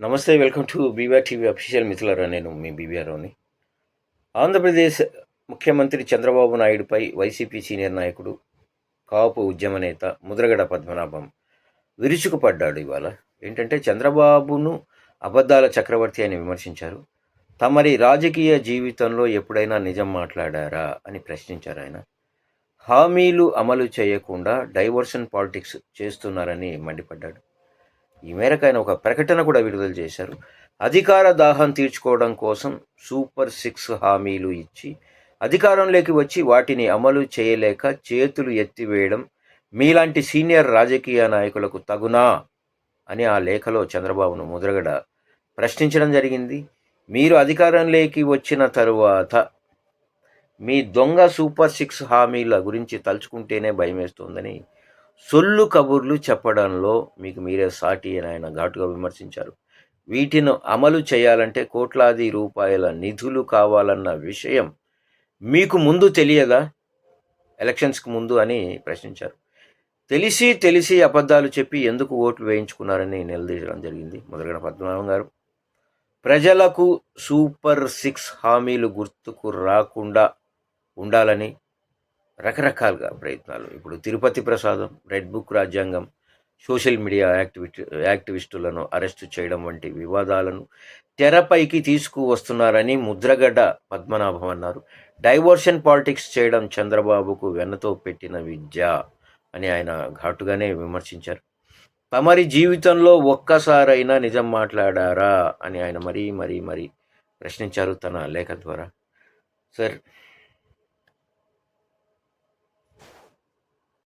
నమస్తే. Welcome to BVR TV official. మిత్రులారా, నేను మీ బీవీఆర్‌ని. ఆంధ్రప్రదేశ్ ముఖ్యమంత్రి చంద్రబాబు నాయుడుపై వైసీపీ సీనియర్ నాయకుడు, కాపు ఉద్యమ నేత ముద్రగడ పద్మనాభం విరుచుకుపడ్డాడు ఇవాళ. ఏంటంటే, చంద్రబాబును అబద్ధాల చక్రవర్తి అని విమర్శించారు. తమరి రాజకీయ జీవితంలో ఎప్పుడైనా నిజం మాట్లాడారా అని ప్రశ్నించారు ఆయన. హామీలు అమలు చేయకుండా డైవర్షన్ పాలిటిక్స్ చేస్తున్నారని మండిపడ్డాడు. ఈ మేరకు ఆయన ఒక ప్రకటన కూడా విడుదల చేశారు. అధికార దాహం తీర్చుకోవడం కోసం సూపర్ 6 హామీలు ఇచ్చి అధికారంలోకి వచ్చి వాటిని అమలు చేయలేక చేతులు ఎత్తివేయడం మీలాంటి సీనియర్ రాజకీయ నాయకులకు తగునా అని ఆ లేఖలో చంద్రబాబును ముద్రగడ ప్రశ్నించడం జరిగింది. మీరు అధికారంలోకి వచ్చిన తరువాత మీ దొంగ సూపర్ 6 హామీల గురించి తలుచుకుంటేనే భయమేస్తోందని సొల్లు కబుర్లు చెప్పడంలో మీకు మీరే సాటి అని ఆయన ఘాటుగా విమర్శించారు. వీటిని అమలు చేయాలంటే కోట్లాది రూపాయల నిధులు కావాలన్న విషయం మీకు ముందు తెలియదా, ఎలక్షన్స్కి ముందు అని ప్రశ్నించారు. తెలిసి అబద్ధాలు చెప్పి ఎందుకు ఓట్లు వేయించుకున్నారని నిలదీయడం జరిగింది ముద్రగడ పద్మనాభం గారు. ప్రజలకు సూపర్ 6 హామీలు గుర్తుకు రాకుండా ఉండాలని రకరకాలుగా ప్రయత్నాలు. ఇప్పుడు తిరుపతి ప్రసాదం, రెడ్ బుక్ రాజ్యాంగం, సోషల్ మీడియా యాక్టివిస్టులను అరెస్టు చేయడం వంటి వివాదాలను తెరపైకి తీసుకువస్తున్నారని ముద్రగడ్డ పద్మనాభం అన్నారు. డైవర్షన్ పాలిటిక్స్ చేయడం చంద్రబాబుకు వెన్నతో పెట్టిన విద్య అని ఆయన ఘాటుగానే విమర్శించారు. తమరి జీవితంలో ఒక్కసారైనా నిజం మాట్లాడారా అని ఆయన మరీ ప్రశ్నించారు తన లేఖ ద్వారా. సార్,